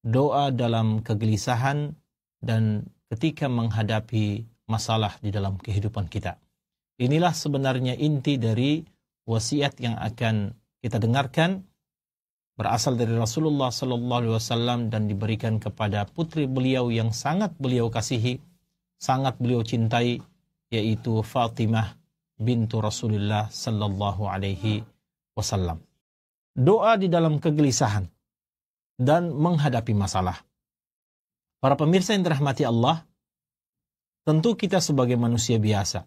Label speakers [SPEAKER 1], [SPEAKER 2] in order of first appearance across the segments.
[SPEAKER 1] doa dalam kegelisahan dan ketika menghadapi masalah di dalam kehidupan kita. Inilah sebenarnya inti dari wasiat yang akan kita dengarkan, berasal dari Rasulullah SAW dan diberikan kepada putri beliau yang sangat beliau kasihi, sangat beliau cintai, yaitu Fatimah bintu Rasulullah SAW. Doa di dalam kegelisahan dan menghadapi masalah. Para pemirsa yang dirahmati Allah, tentu kita sebagai manusia biasa.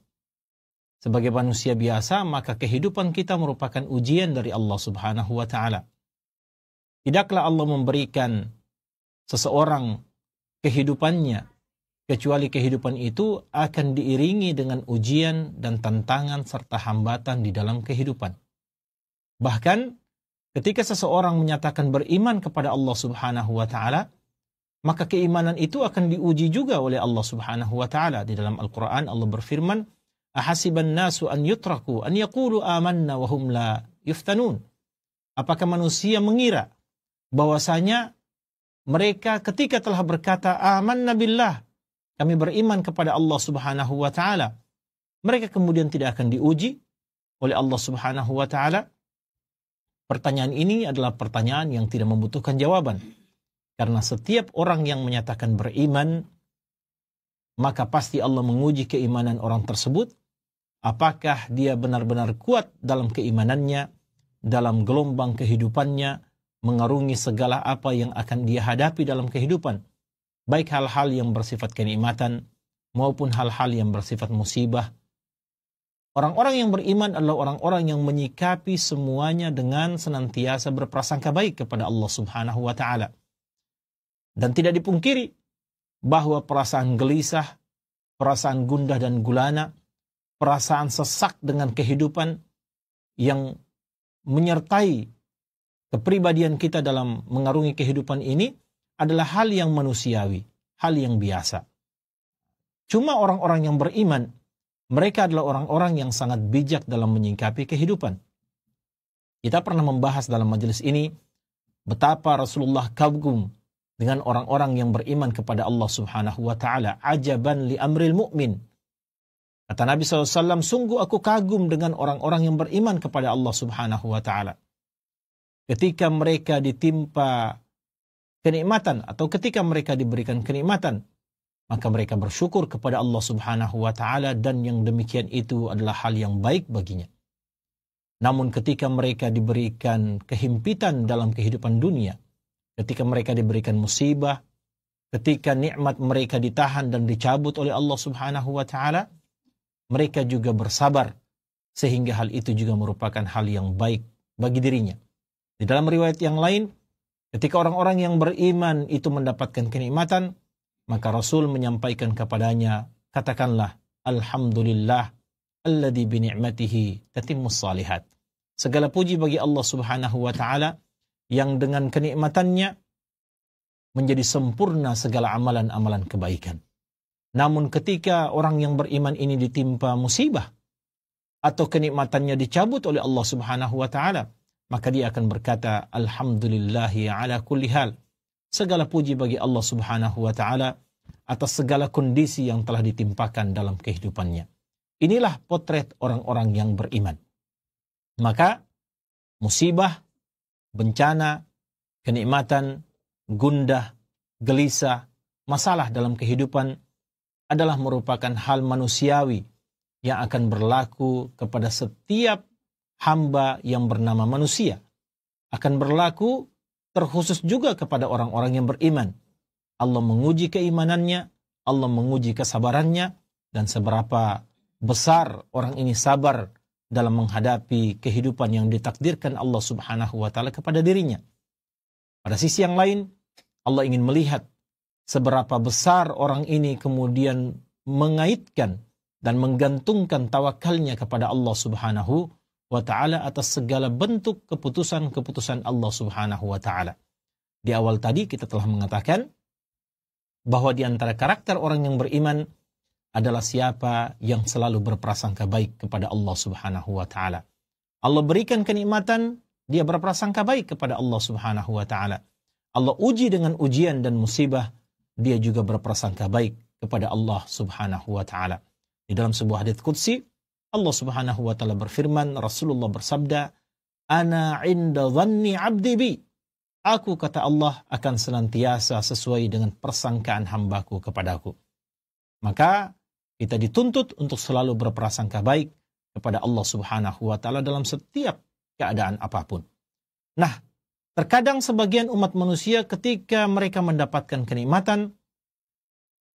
[SPEAKER 1] Sebagai manusia biasa, maka kehidupan kita merupakan ujian dari Allah Subhanahu wa Ta'ala. Tidaklah Allah memberikan seseorang kehidupannya, kecuali kehidupan itu akan diiringi dengan ujian dan tantangan serta hambatan di dalam kehidupan. Bahkan ketika seseorang menyatakan beriman kepada Allah Subhanahu wa Ta'ala, maka keimanan itu akan diuji juga oleh Allah Subhanahu wa Ta'ala. Di dalam Al-Quran Allah berfirman, ahasiban nasu an yutraku an yaqulu amanna wa hum la yuftanun. Apakah manusia mengira bahwasanya mereka ketika telah berkata amanna billah, kami beriman kepada Allah Subhanahu wa Ta'ala, mereka kemudian tidak akan diuji oleh Allah Subhanahu wa Ta'ala? Pertanyaan ini adalah pertanyaan yang tidak membutuhkan jawaban. Karena setiap orang yang menyatakan beriman, maka pasti Allah menguji keimanan orang tersebut. Apakah dia benar-benar kuat dalam keimanannya, dalam gelombang kehidupannya, mengarungi segala apa yang akan dia hadapi dalam kehidupan. Baik hal-hal yang bersifat kenikmatan, maupun hal-hal yang bersifat musibah. Orang-orang yang beriman adalah orang-orang yang menyikapi semuanya dengan senantiasa berprasangka baik kepada Allah Subhanahu wa Ta'ala. Dan tidak dipungkiri bahwa perasaan gelisah, perasaan gundah dan gulana, perasaan sesak dengan kehidupan yang menyertai kepribadian kita dalam mengarungi kehidupan ini adalah hal yang manusiawi, hal yang biasa. Cuma orang-orang yang beriman, mereka adalah orang-orang yang sangat bijak dalam menyikapi kehidupan. Kita pernah membahas dalam majelis ini betapa Rasulullah kagum dengan orang-orang yang beriman kepada Allah Subhanahu wa Ta'ala. Ajaban li amril mu'min. Kata Nabi SAW, sungguh aku kagum dengan orang-orang yang beriman kepada Allah Subhanahu wa Ta'ala. Ketika mereka ditimpa kenikmatan atau ketika mereka diberikan kenikmatan, maka mereka bersyukur kepada Allah Subhanahu wa Ta'ala, dan yang demikian itu adalah hal yang baik baginya. Namun ketika mereka diberikan kehimpitan dalam kehidupan dunia, ketika mereka diberikan musibah, ketika nikmat mereka ditahan dan dicabut oleh Allah Subhanahu wa Ta'ala, mereka juga bersabar, sehingga hal itu juga merupakan hal yang baik bagi dirinya. Di dalam riwayat yang lain, ketika orang-orang yang beriman itu mendapatkan kenikmatan, maka Rasul menyampaikan kepadanya, katakanlah, Alhamdulillah, alladzi bi ni'matihi tatimmus salihat. Segala puji bagi Allah Subhanahu wa Ta'ala, yang dengan kenikmatannya menjadi sempurna segala amalan-amalan kebaikan. Namun ketika orang yang beriman ini ditimpa musibah atau kenikmatannya dicabut oleh Allah Subhanahu wa Ta'ala, maka dia akan berkata, Alhamdulillahi ala kulli hal. Segala puji bagi Allah Subhanahu wa Ta'ala atas segala kondisi yang telah ditimpakan dalam kehidupannya. Inilah potret orang-orang yang beriman. Maka musibah, bencana, kenikmatan, gundah, gelisah, masalah dalam kehidupan adalah merupakan hal manusiawi yang akan berlaku kepada setiap hamba yang bernama manusia. Akan berlaku terkhusus juga kepada orang-orang yang beriman. Allah menguji keimanannya, Allah menguji kesabarannya, dan seberapa besar orang ini sabar dalam menghadapi kehidupan yang ditakdirkan Allah Subhanahu wa Ta'ala kepada dirinya. Pada sisi yang lain, Allah ingin melihat seberapa besar orang ini kemudian mengaitkan dan menggantungkan tawakalnya kepada Allah Subhanahu wa Ta'ala atas segala bentuk keputusan-keputusan Allah Subhanahu wa Ta'ala. Di awal tadi kita telah mengatakan bahwa di antara karakter orang yang beriman adalah siapa yang selalu berprasangka baik kepada Allah Subhanahu wa Ta'ala. Allah berikan kenikmatan, dia berprasangka baik kepada Allah Subhanahu wa Ta'ala. Allah uji dengan ujian dan musibah, dia juga berprasangka baik kepada Allah Subhanahu wa taala. Di dalam sebuah hadits qudsi, Allah Subhanahu wa taala berfirman, Rasulullah bersabda, "Ana 'inda dhanni 'abdi bi." Aku, kata Allah, akan senantiasa sesuai dengan persangkaan hambaku kepadaku. Maka kita dituntut untuk selalu berprasangka baik kepada Allah Subhanahu wa taala dalam setiap keadaan apapun. Nah, terkadang sebagian umat manusia ketika mereka mendapatkan kenikmatan,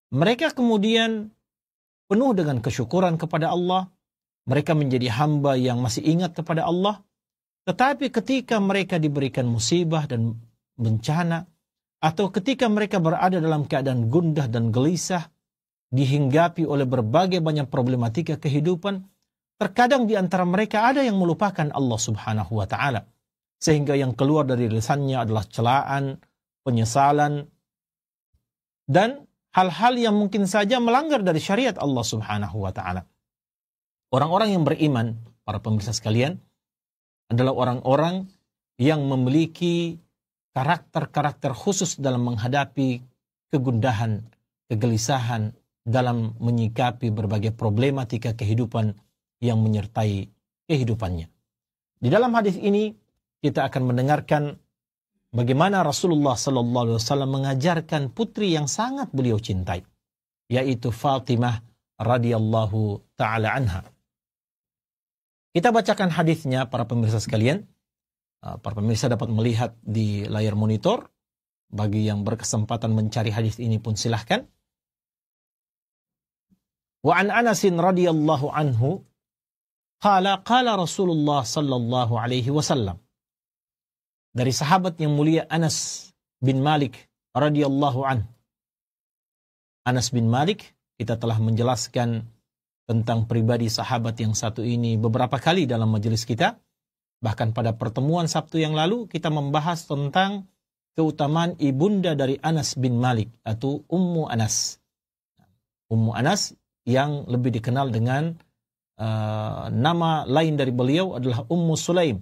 [SPEAKER 1] mereka kemudian penuh dengan kesyukuran kepada Allah, mereka menjadi hamba yang masih ingat kepada Allah. Tetapi ketika mereka diberikan musibah dan bencana, atau ketika mereka berada dalam keadaan gundah dan gelisah, dihinggapi oleh berbagai banyak problematika kehidupan, terkadang di antara mereka ada yang melupakan Allah Subhanahu wa taala, sehingga yang keluar dari lisannya adalah celaan, penyesalan, dan hal-hal yang mungkin saja melanggar dari syariat Allah Subhanahu wa taala. Orang-orang yang beriman, para pemirsa sekalian, adalah orang-orang yang memiliki karakter-karakter khusus dalam menghadapi kegundahan, kegelisahan, dalam menyikapi berbagai problematika kehidupan yang menyertai kehidupannya. Di dalam hadis ini kita akan mendengarkan bagaimana Rasulullah sallallahu alaihi wasallam mengajarkan putri yang sangat beliau cintai, yaitu Fatimah radhiyallahu taala anha. Kita bacakan hadisnya, para pemirsa sekalian. Para pemirsa dapat melihat di layar monitor. Bagi yang berkesempatan mencari hadis ini pun silahkan. Wa an Anas radhiyallahu anhu qala Rasulullah sallallahu alaihi wasallam. Dari sahabat yang mulia Anas bin Malik radhiyallahu anhu. Anas bin Malik, kita telah menjelaskan tentang pribadi sahabat yang satu ini beberapa kali dalam majelis kita. Bahkan pada pertemuan Sabtu yang lalu kita membahas tentang keutamaan ibunda dari Anas bin Malik, atau Ummu Anas. Ummu Anas yang lebih dikenal dengan nama lain dari beliau adalah Ummu Sulaim,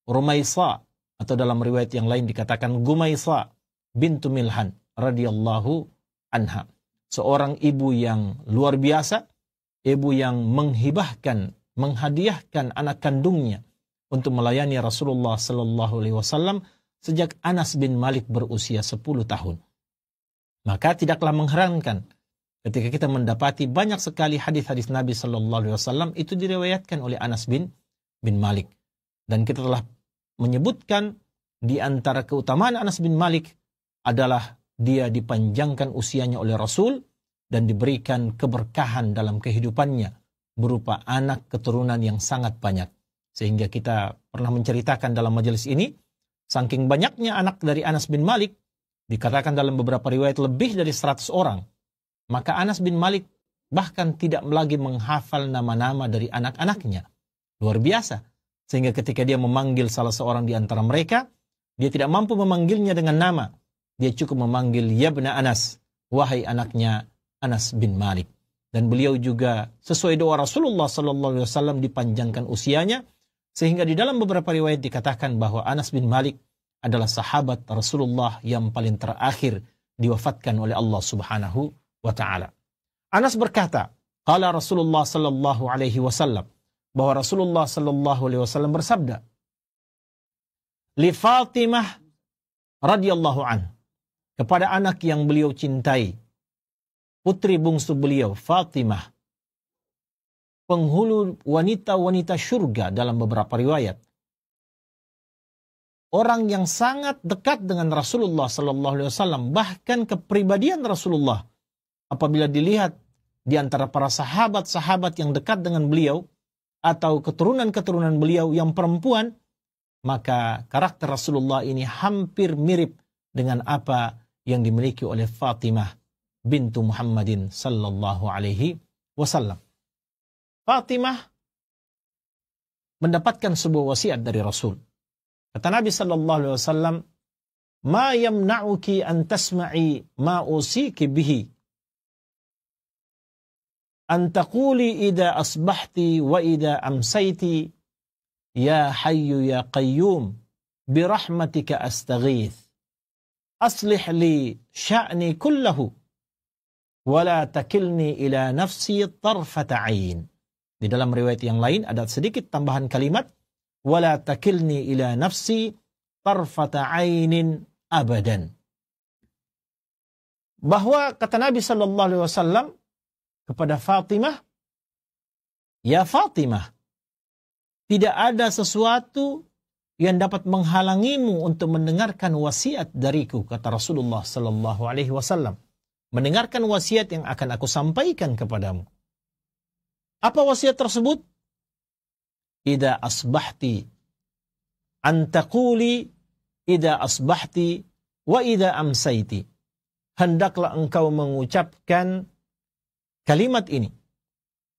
[SPEAKER 1] Rumaisa, atau dalam riwayat yang lain dikatakan Gumaisa bintu Milhan radhiyallahu anha. Seorang ibu yang luar biasa, ibu yang menghibahkan, menghadiahkan anak kandungnya untuk melayani Rasulullah sallallahu alaihi wasallam sejak Anas bin Malik berusia 10 tahun. Maka tidaklah mengherankan ketika kita mendapati banyak sekali hadis-hadis Nabi sallallahu alaihi wasallam itu diriwayatkan oleh Anas bin Malik. Dan kita telah menyebutkan di antara keutamaan Anas bin Malik adalah dia dipanjangkan usianya oleh Rasul dan diberikan keberkahan dalam kehidupannya berupa anak keturunan yang sangat banyak. Sehingga kita pernah menceritakan dalam majelis ini, saking banyaknya anak dari Anas bin Malik, dikatakan dalam beberapa riwayat lebih dari 100 orang. Maka Anas bin Malik bahkan tidak lagi menghafal nama-nama dari anak-anaknya. Luar biasa. Sehingga ketika dia memanggil salah seorang di antara mereka, dia tidak mampu memanggilnya dengan nama. Dia cukup memanggil Yabna Anas, wahai anaknya Anas bin Malik. Dan beliau juga sesuai doa Rasulullah sallallahu alaihi wasallam dipanjangkan usianya, sehingga di dalam beberapa riwayat dikatakan bahwa Anas bin Malik adalah sahabat Rasulullah yang paling terakhir diwafatkan oleh Allah Subhanahu wa taala. Anas berkata, qala Rasulullah sallallahu alaihi wasallam, bahwa Rasulullah sallallahu alaihi wasallam bersabda, li Fatimah radhiyallahu an, kepada anak yang beliau cintai, putri bungsu beliau, Fatimah, penghulu wanita-wanita syurga dalam beberapa riwayat. Orang yang sangat dekat dengan Rasulullah sallallahu alaihi wasallam, bahkan kepribadian Rasulullah apabila dilihat di antara para sahabat-sahabat yang dekat dengan beliau atau keturunan-keturunan beliau yang perempuan, maka karakter Rasulullah ini hampir mirip dengan apa yang dimiliki oleh Fatimah bintu Muhammadin sallallahu alaihi wasallam. Fatimah mendapatkan sebuah wasiat dari Rasul. Kata Nabi sallallahu alaihi wasallam, "Ma yamna'uki an tasma'i ma usiki bihi? An taquli idza asbahti wa idza amsayti ya hayyu ya qayyum bi rahmatika astaghith." aslih li sya'ni kullahu wala takilni ila nafsi tarfata ain. Di dalam riwayat yang lain ada sedikit tambahan kalimat wala takilni ila nafsi tarfata ainin abadan. Bahwa kata Nabi sallallahu alaihi wasallam kepada Fatimah, ya Fatimah, tidak ada sesuatu yang dapat menghalangimu untuk mendengarkan wasiat dariku, kata Rasulullah sallallahu alaihi wasallam. Mendengarkan wasiat yang akan aku sampaikan kepadamu. Apa wasiat tersebut? Idza asbahti an taquli idza asbahti wa idza amsaiti. Hendaklah engkau mengucapkan kalimat ini,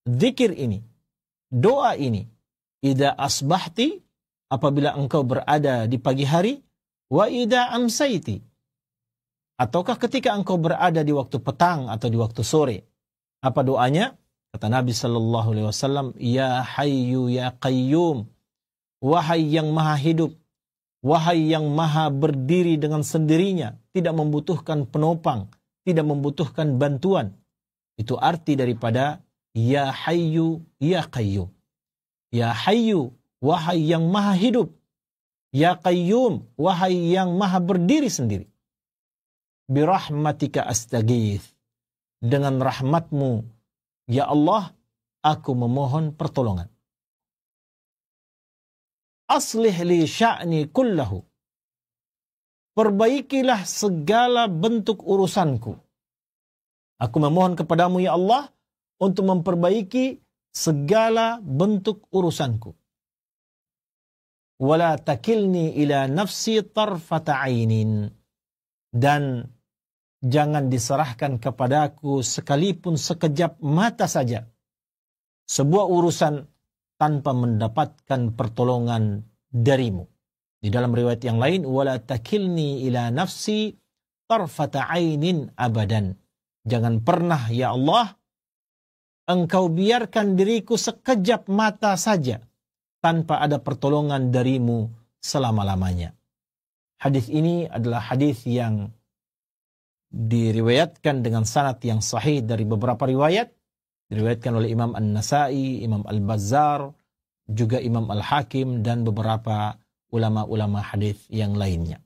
[SPEAKER 1] zikir ini, doa ini. Idza asbahti, apabila engkau berada di pagi hari, wa idza amsaiti, ataukah ketika engkau berada di waktu petang atau di waktu sore. Apa doanya? Kata Nabi sallallahu alaihi wasallam, ya hayyu ya qayyum, wahai yang maha hidup, wahai yang maha berdiri dengan sendirinya, tidak membutuhkan penopang, tidak membutuhkan bantuan. Itu arti daripada ya hayyu ya qayyum. Ya hayyu, wahai yang maha hidup. Ya qayyum, wahai yang maha berdiri sendiri. Birahmatika astaghith. Dengan rahmatmu, ya Allah, aku memohon pertolongan. Aslih li sya'ni kullahu. Perbaikilah segala bentuk urusanku. Aku memohon kepadamu, ya Allah, untuk memperbaiki segala bentuk urusanku. Wala takilni ila nafsi tarfata ainin. Dan jangan diserahkan kepadaku sekalipun sekejap mata saja sebuah urusan tanpa mendapatkan pertolongan darimu. Di dalam riwayat yang lain, wala takilni ila nafsi tarfata ainin abadan. Jangan pernah, ya Allah, engkau biarkan diriku sekejap mata saja tanpa ada pertolongan darimu selama-lamanya. Hadis ini adalah hadis yang diriwayatkan dengan sanad yang sahih dari beberapa riwayat. Diriwayatkan oleh Imam An-Nasai, Imam Al-Bazzar, juga Imam Al-Hakim, dan beberapa ulama-ulama hadis yang lainnya.